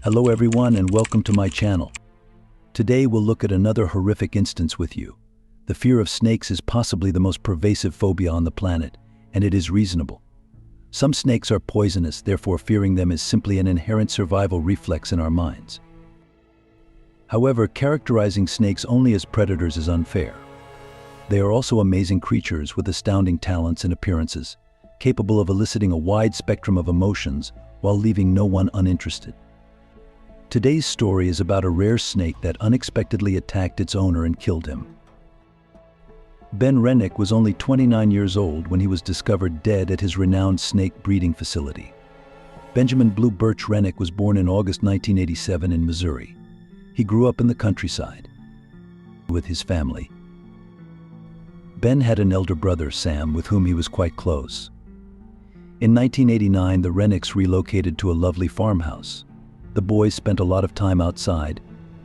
Hello everyone and welcome to my channel. Today we'll look at another horrific instance with you. The fear of snakes is possibly the most pervasive phobia on the planet, and it is reasonable. Some snakes are poisonous, therefore fearing them is simply an inherent survival reflex in our minds. However, characterizing snakes only as predators is unfair. They are also amazing creatures with astounding talents and appearances, capable of eliciting a wide spectrum of emotions while leaving no one uninterested. Today's story is about a rare snake that unexpectedly attacked its owner and killed him. Ben Rennick was only 29 years old when he was discovered dead at his renowned snake breeding facility. Benjamin Blue Birch Rennick was born in August 1987 in Missouri. He grew up in the countryside with his family. Ben had an elder brother, Sam, with whom he was quite close. In 1989, the Rennicks relocated to a lovely farmhouse. The boys spent a lot of time outside,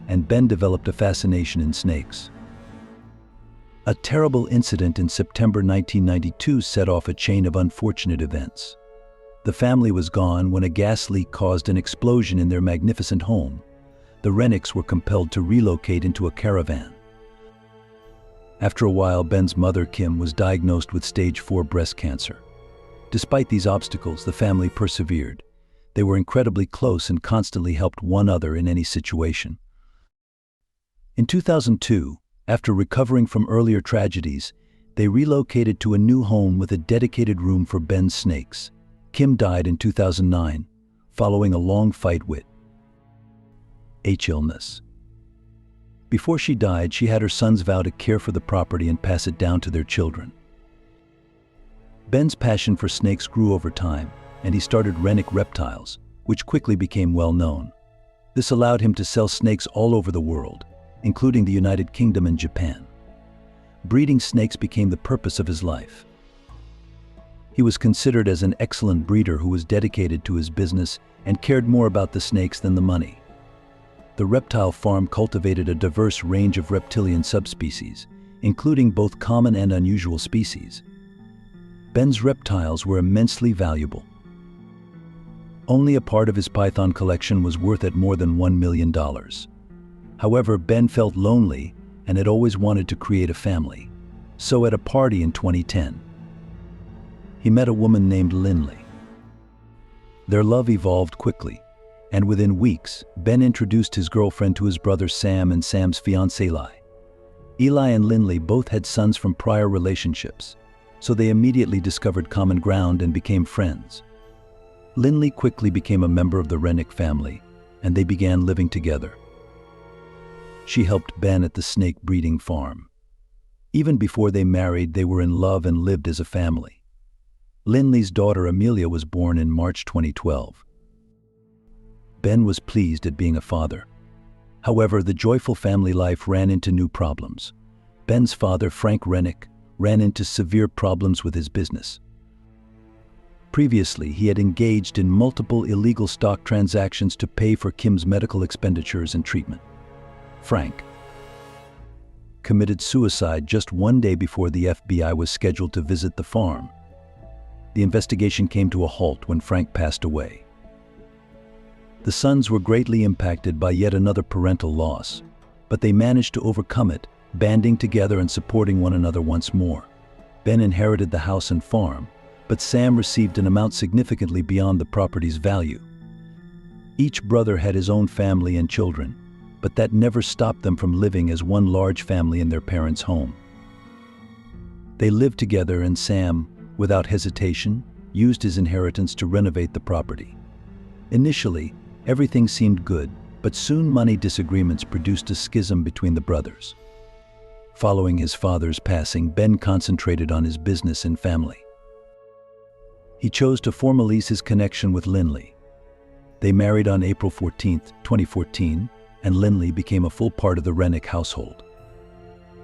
and Ben developed a fascination in snakes. A terrible incident in September 1992 set off a chain of unfortunate events. The family was gone when a gas leak caused an explosion in their magnificent home. The Rennicks were compelled to relocate into a caravan. After a while, Ben's mother, Kim, was diagnosed with stage 4 breast cancer. Despite these obstacles, the family persevered. They were incredibly close and constantly helped one another in any situation. In 2002, after recovering from earlier tragedies, they relocated to a new home with a dedicated room for Ben's snakes. Kim died in 2009, following a long fight with illness. Before she died, she had her sons vow to care for the property and pass it down to their children. Ben's passion for snakes grew over time, and he started Rennick Reptiles, which quickly became well known. This allowed him to sell snakes all over the world, including the United Kingdom and Japan. Breeding snakes became the purpose of his life. He was considered as an excellent breeder who was dedicated to his business and cared more about the snakes than the money. The reptile farm cultivated a diverse range of reptilian subspecies, including both common and unusual species. Ben's reptiles were immensely valuable. Only a part of his python collection was worth at more than $1 million. However, Ben felt lonely and had always wanted to create a family. So at a party in 2010, he met a woman named Lindley. Their love evolved quickly, and within weeks, Ben introduced his girlfriend to his brother Sam and Sam's fiancée Eli. Eli and Lindley both had sons from prior relationships, so they immediately discovered common ground and became friends. Lindley quickly became a member of the Rennick family, and they began living together. She helped Ben at the snake breeding farm. Even before they married, they were in love and lived as a family. Lindley's daughter Amelia was born in March 2012. Ben was pleased at being a father. However, the joyful family life ran into new problems. Ben's father, Frank Rennick, ran into severe problems with his business. Previously, he had engaged in multiple illegal stock transactions to pay for Kim's medical expenditures and treatment. Frank committed suicide just one day before the FBI was scheduled to visit the farm. The investigation came to a halt when Frank passed away. The sons were greatly impacted by yet another parental loss, but they managed to overcome it, banding together and supporting one another once more. Ben inherited the house and farm, but Sam received an amount significantly beyond the property's value. Each brother had his own family and children, but that never stopped them from living as one large family in their parents' home. They lived together, and Sam, without hesitation, used his inheritance to renovate the property. Initially, everything seemed good, but soon money disagreements produced a schism between the brothers. Following his father's passing, Ben concentrated on his business and family. He chose to formalize his connection with Lindley. They married on April 14, 2014, and Lindley became a full part of the Rennick household.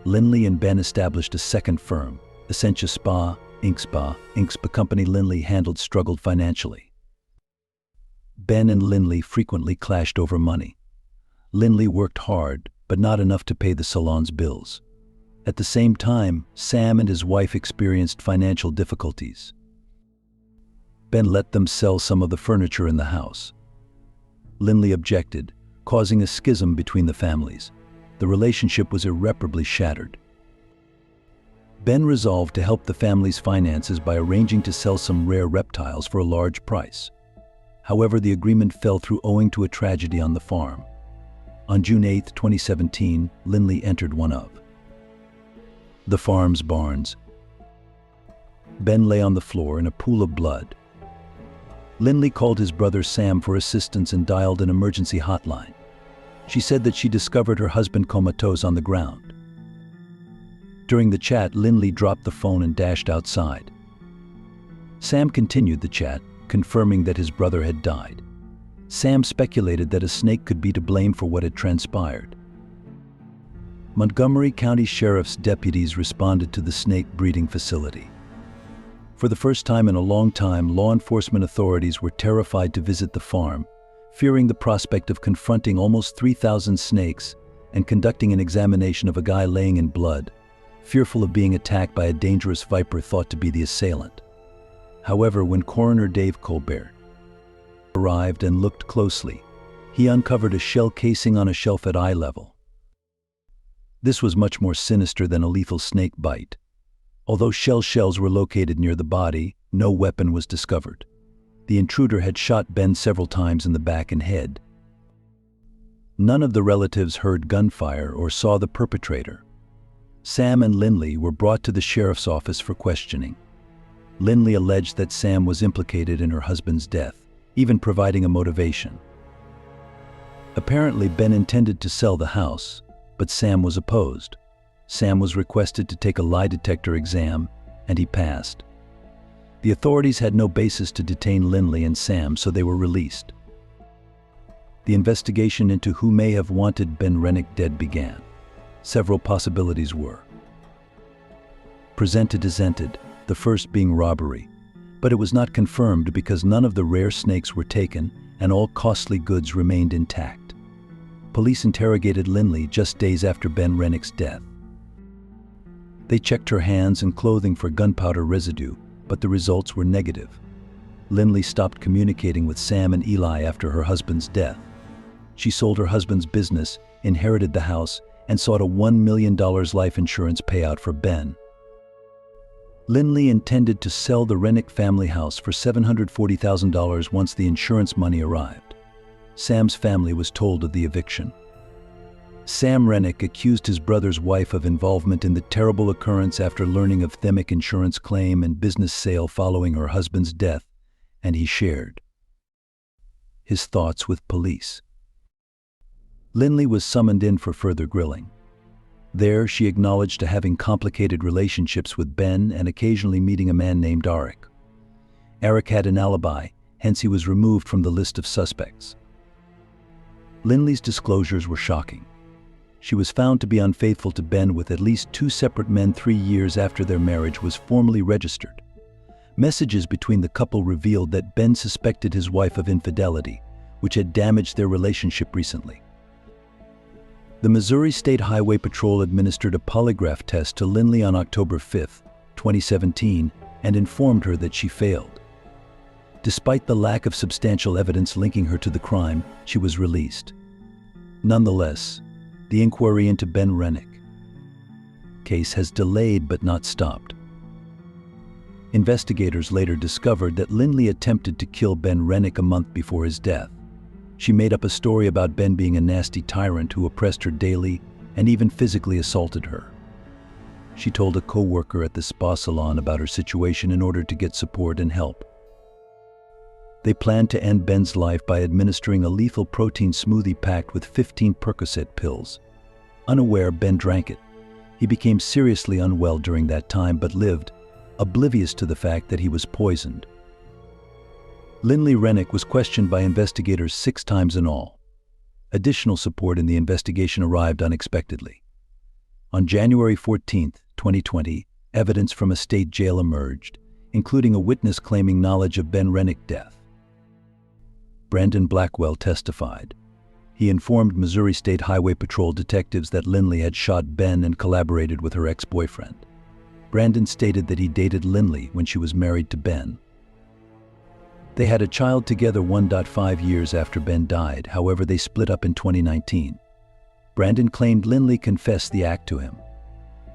Lindley and Ben established a second firm, Essentia Spa, Inc. Company Lindley handled struggled financially. Ben and Lindley frequently clashed over money. Lindley worked hard, but not enough to pay the salon's bills. At the same time, Sam and his wife experienced financial difficulties. Ben let them sell some of the furniture in the house. Lindley objected, causing a schism between the families. The relationship was irreparably shattered. Ben resolved to help the family's finances by arranging to sell some rare reptiles for a large price. However, the agreement fell through owing to a tragedy on the farm. On June 8, 2017, Lindley entered one of the farm's barns. Ben lay on the floor in a pool of blood. Lindley called his brother Sam for assistance and dialed an emergency hotline. She said that she discovered her husband comatose on the ground. During the chat, Lindley dropped the phone and dashed outside. Sam continued the chat, confirming that his brother had died. Sam speculated that a snake could be to blame for what had transpired. Montgomery County Sheriff's deputies responded to the snake breeding facility. For the first time in a long time, law enforcement authorities were terrified to visit the farm, fearing the prospect of confronting almost 3,000 snakes and conducting an examination of a guy laying in blood, fearful of being attacked by a dangerous viper thought to be the assailant. However, when Coroner Dave Colbert arrived and looked closely, he uncovered a shell casing on a shelf at eye level. This was much more sinister than a lethal snake bite. Although shells were located near the body, no weapon was discovered. The intruder had shot Ben several times in the back and head. None of the relatives heard gunfire or saw the perpetrator. Sam and Lindley were brought to the sheriff's office for questioning. Lindley alleged that Sam was implicated in her husband's death, even providing a motivation. Apparently, Ben intended to sell the house, but Sam was opposed. Sam was requested to take a lie detector exam, and he passed. The authorities had no basis to detain Lindley and Sam, so they were released. The investigation into who may have wanted Ben Rennick dead began. Several possibilities were presented, the first being robbery, but it was not confirmed because none of the rare snakes were taken and all costly goods remained intact. Police interrogated Lindley just days after Ben Rennick's death. They checked her hands and clothing for gunpowder residue, but the results were negative. Lindley stopped communicating with Sam and Eli after her husband's death. She sold her husband's business, inherited the house, and sought a $1 million life insurance payout for Ben. Lindley intended to sell the Rennick family house for $740,000 once the insurance money arrived. Sam's family was told of the eviction. Sam Rennick accused his brother's wife of involvement in the terrible occurrence after learning of Themic insurance claim and business sale following her husband's death, and he shared his thoughts with police. Lindley was summoned in for further grilling. There, she acknowledged to having complicated relationships with Ben and occasionally meeting a man named Arik. Arik had an alibi, hence he was removed from the list of suspects. Lindley's disclosures were shocking. She was found to be unfaithful to Ben with at least 2 separate men 3 years after their marriage was formally registered. Messages between the couple revealed that Ben suspected his wife of infidelity, which had damaged their relationship recently. The Missouri State Highway Patrol administered a polygraph test to Lindley on October 5, 2017, and informed her that she failed. Despite the lack of substantial evidence linking her to the crime, she was released. Nonetheless, the inquiry into Ben Rennick case has delayed but not stopped. Investigators later discovered that Lindley attempted to kill Ben Rennick a month before his death. She made up a story about Ben being a nasty tyrant who oppressed her daily and even physically assaulted her. She told a co-worker at the spa salon about her situation in order to get support and help. They planned to end Ben's life by administering a lethal protein smoothie packed with 15 Percocet pills. Unaware, Ben drank it. He became seriously unwell during that time but lived, oblivious to the fact that he was poisoned. Lindley Rennick was questioned by investigators 6 times in all. Additional support in the investigation arrived unexpectedly. On January 14, 2020, evidence from a state jail emerged, including a witness claiming knowledge of Ben Rennick's death. Brandon Blackwell testified. He informed Missouri State Highway Patrol detectives that Lindley had shot Ben and collaborated with her ex-boyfriend. Brandon stated that he dated Lindley when she was married to Ben. They had a child together 1.5 years after Ben died, however they split up in 2019. Brandon claimed Lindley confessed the act to him.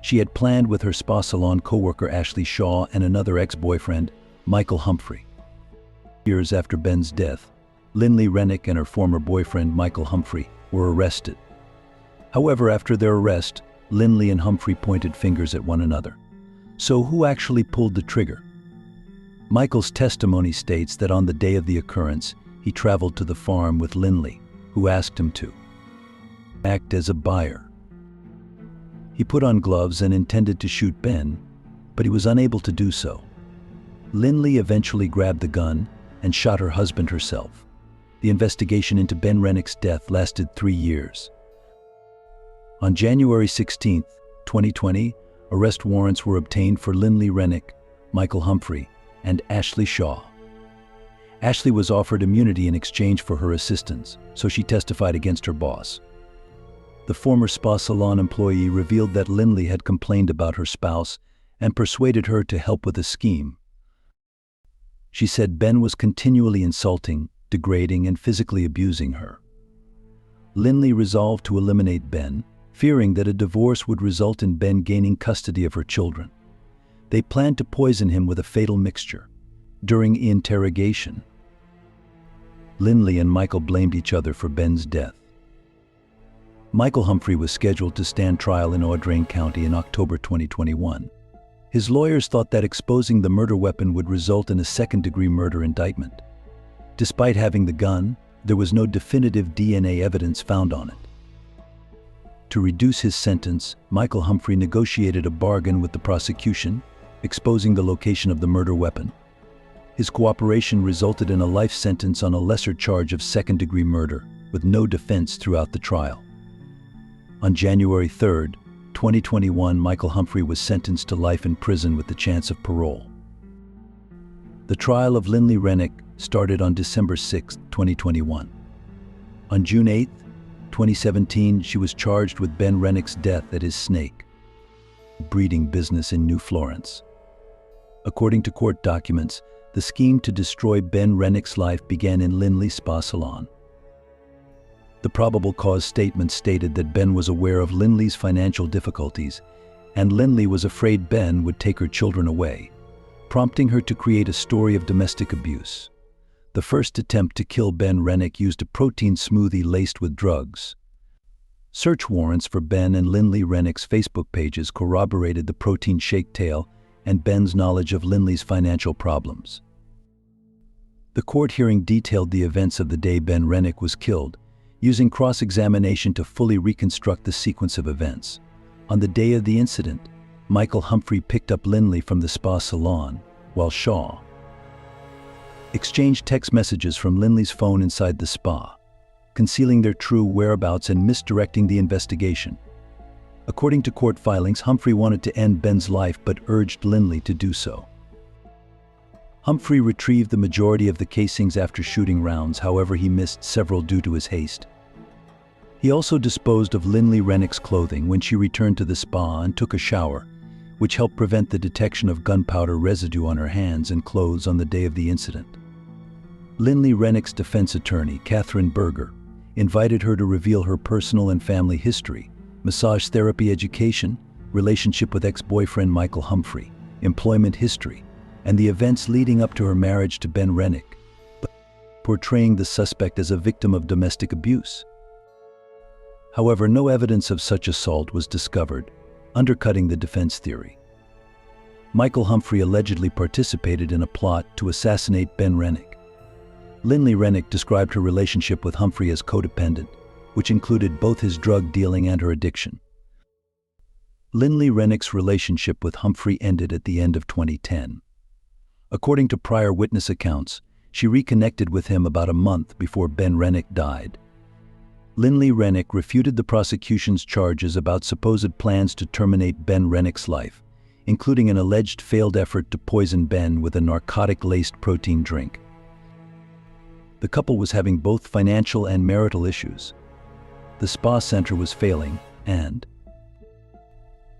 She had planned with her spa salon co-worker Ashley Shaw and another ex-boyfriend, Michael Humphrey. Years after Ben's death, Lindley Rennick and her former boyfriend Michael Humphrey were arrested. However, after their arrest, Lindley and Humphrey pointed fingers at one another. So who actually pulled the trigger? Michael's testimony states that on the day of the occurrence, he traveled to the farm with Lindley, who asked him to act as a buyer. He put on gloves and intended to shoot Ben, but he was unable to do so. Lindley eventually grabbed the gun and shot her husband herself. The investigation into Ben Rennick's death lasted 3 years. On January 16, 2020, arrest warrants were obtained for Lindley Rennick, Michael Humphrey, and Ashley Shaw. Ashley was offered immunity in exchange for her assistance, so she testified against her boss. The former spa salon employee revealed that Lindley had complained about her spouse and persuaded her to help with a scheme. She said Ben was continually insulting, degrading, and physically abusing her. Lindley resolved to eliminate Ben, fearing that a divorce would result in Ben gaining custody of her children. They planned to poison him with a fatal mixture. During the interrogation, Lindley and Michael blamed each other for Ben's death. Michael Humphrey was scheduled to stand trial in Audrain County in October 2021. His lawyers thought that exposing the murder weapon would result in a second-degree murder indictment. Despite having the gun, there was no definitive DNA evidence found on it. To reduce his sentence, Michael Humphrey negotiated a bargain with the prosecution, exposing the location of the murder weapon. His cooperation resulted in a life sentence on a lesser charge of second-degree murder, with no defense throughout the trial. On January 3, 2021, Michael Humphrey was sentenced to life in prison with the chance of parole. The trial of Lindley Rennick started on December 6, 2021. On June 8, 2017, she was charged with Ben Rennick's death at his snake breeding business in New Florence. According to court documents, the scheme to destroy Ben Rennick's life began in Lindley's spa salon. The probable cause statement stated that Ben was aware of Lindley's financial difficulties, and Lindley was afraid Ben would take her children away, prompting her to create a story of domestic abuse. The first attempt to kill Ben Rennick used a protein smoothie laced with drugs. Search warrants for Ben and Lindley Rennick's Facebook pages corroborated the protein shake tale and Ben's knowledge of Lindley's financial problems. The court hearing detailed the events of the day Ben Rennick was killed, using cross-examination to fully reconstruct the sequence of events. On the day of the incident, Michael Humphrey picked up Lindley from the spa salon, while Shaw exchanged text messages from Lindley's phone inside the spa, concealing their true whereabouts and misdirecting the investigation. According to court filings, Humphrey wanted to end Ben's life but urged Lindley to do so. Humphrey retrieved the majority of the casings after shooting rounds, however he missed several due to his haste. He also disposed of Lindley Rennick's clothing when she returned to the spa and took a shower, which helped prevent the detection of gunpowder residue on her hands and clothes on the day of the incident. Lindley Rennick's defense attorney, Catherine Berger, invited her to reveal her personal and family history, massage therapy education, relationship with ex-boyfriend Michael Humphrey, employment history, and the events leading up to her marriage to Ben Rennick, portraying the suspect as a victim of domestic abuse. However, no evidence of such assault was discovered, undercutting the defense theory. Michael Humphrey allegedly participated in a plot to assassinate Ben Rennick. Lindley Rennick described her relationship with Humphrey as codependent, which included both his drug dealing and her addiction. Lindley Rennick's relationship with Humphrey ended at the end of 2010. According to prior witness accounts, she reconnected with him about a month before Ben Rennick died. Lindley Rennick refuted the prosecution's charges about supposed plans to terminate Ben Rennick's life, including an alleged failed effort to poison Ben with a narcotic-laced protein drink. The couple was having both financial and marital issues. The spa center was failing, and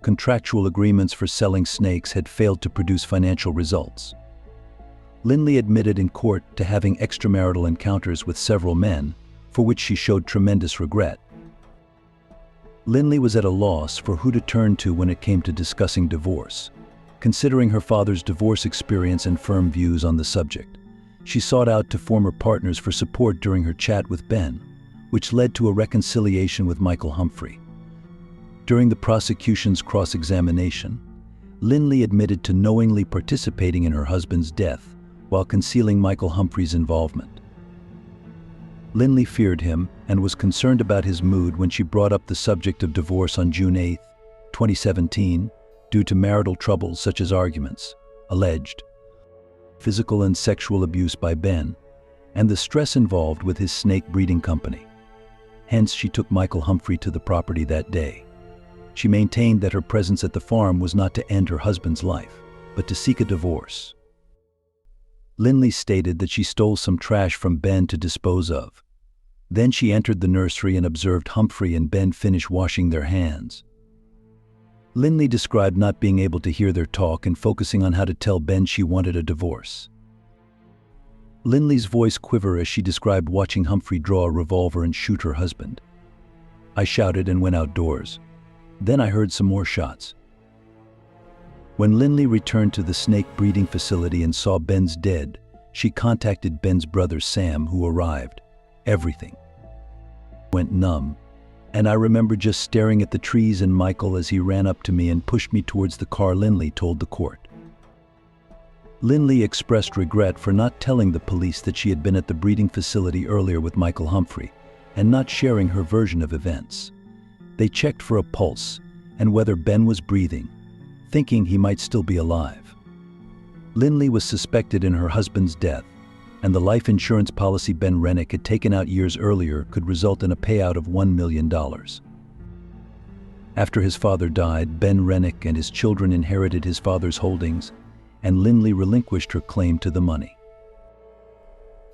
contractual agreements for selling snakes had failed to produce financial results. Lindley admitted in court to having extramarital encounters with several men, for which she showed tremendous regret. Lindley was at a loss for who to turn to when it came to discussing divorce. Considering her father's divorce experience and firm views on the subject, she sought out to former partners for support during her chat with Ben, which led to a reconciliation with Michael Humphrey. During the prosecution's cross-examination, Lindley admitted to knowingly participating in her husband's death while concealing Michael Humphrey's involvement. Lindley feared him and was concerned about his mood when she brought up the subject of divorce on June 8, 2017, due to marital troubles such as arguments, alleged physical and sexual abuse by Ben, and the stress involved with his snake breeding company. Hence, she took Michael Humphrey to the property that day. She maintained that her presence at the farm was not to end her husband's life, but to seek a divorce. Lindley stated that she stole some trash from Ben to dispose of. Then she entered the nursery and observed Humphrey and Ben finish washing their hands. Lindley described not being able to hear their talk and focusing on how to tell Ben she wanted a divorce. Lindley's voice quivered as she described watching Humphrey draw a revolver and shoot her husband. I shouted and went outdoors. Then I heard some more shots. When Lindley returned to the snake breeding facility and saw Ben's dead, she contacted Ben's brother Sam, who arrived. Everything went numb, and I remember just staring at the trees and Michael as he ran up to me and pushed me towards the car, Lindley told the court. Lindley expressed regret for not telling the police that she had been at the breeding facility earlier with Michael Humphrey and not sharing her version of events. They checked for a pulse and whether Ben was breathing, thinking he might still be alive. Lindley was suspected in her husband's death, and the life insurance policy Ben Rennick had taken out years earlier could result in a payout of $1 million. After his father died, Ben Rennick and his children inherited his father's holdings, and Lindley relinquished her claim to the money.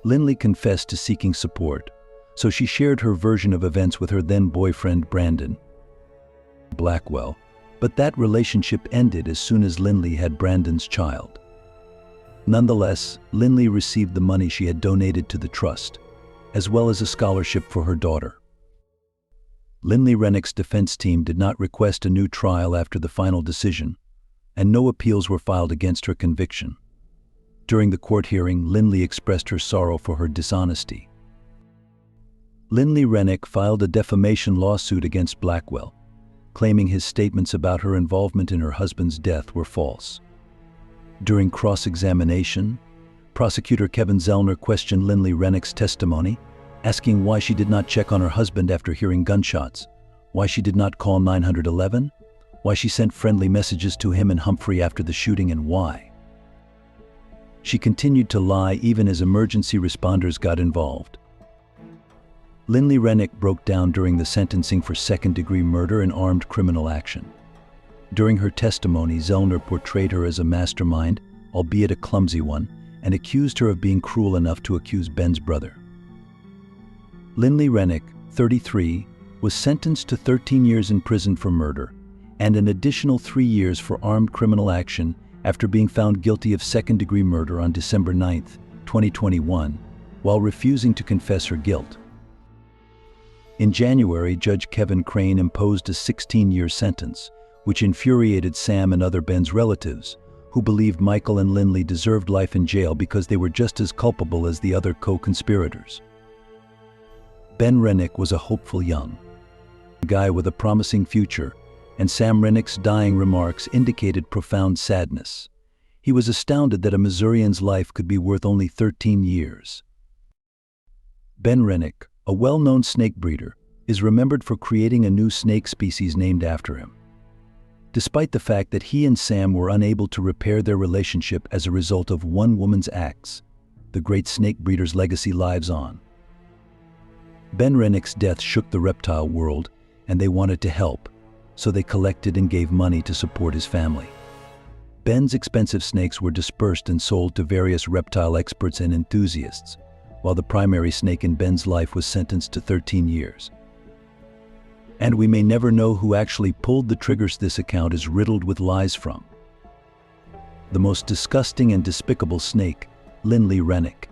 Lindley confessed to seeking support, so she shared her version of events with her then-boyfriend Brandon Blackwell, but that relationship ended as soon as Lindley had Brandon's child. Nonetheless, Lindley received the money she had donated to the trust, as well as a scholarship for her daughter. Lindley Rennick's defense team did not request a new trial after the final decision, and no appeals were filed against her conviction. During the court hearing, Lindley expressed her sorrow for her dishonesty. Lindley Rennick filed a defamation lawsuit against Blackwell, claiming his statements about her involvement in her husband's death were false. During cross-examination, prosecutor Kevin Zellner questioned Lindley Rennick's testimony, asking why she did not check on her husband after hearing gunshots, why she did not call 911, why she sent friendly messages to him and Humphrey after the shooting, and why she continued to lie even as emergency responders got involved. Lindley Rennick broke down during the sentencing for second-degree murder and armed criminal action. During her testimony, Zellner portrayed her as a mastermind, albeit a clumsy one, and accused her of being cruel enough to accuse Ben's brother. Lindley Rennick, 33, was sentenced to 13 years in prison for murder and an additional 3 years for armed criminal action after being found guilty of second-degree murder on December 9, 2021, while refusing to confess her guilt. In January, Judge Kevin Crane imposed a 16-year sentence, which infuriated Sam and other Ben's relatives, who believed Michael and Lindley deserved life in jail because they were just as culpable as the other co-conspirators. Ben Rennick was a hopeful young guy with a promising future, and Sam Rennick's dying remarks indicated profound sadness. He was astounded that a Missourian's life could be worth only 13 years. Ben Rennick, a well-known snake breeder, is remembered for creating a new snake species named after him. Despite the fact that he and Sam were unable to repair their relationship as a result of one woman's acts, the great snake breeder's legacy lives on. Ben Rennick's death shook the reptile world, and they wanted to help, so they collected and gave money to support his family. Ben's expensive snakes were dispersed and sold to various reptile experts and enthusiasts, while the primary snake in Ben's life was sentenced to 13 years. And we may never know who actually pulled the triggers this account is riddled with lies from. The most disgusting and despicable snake Lindley Rennick.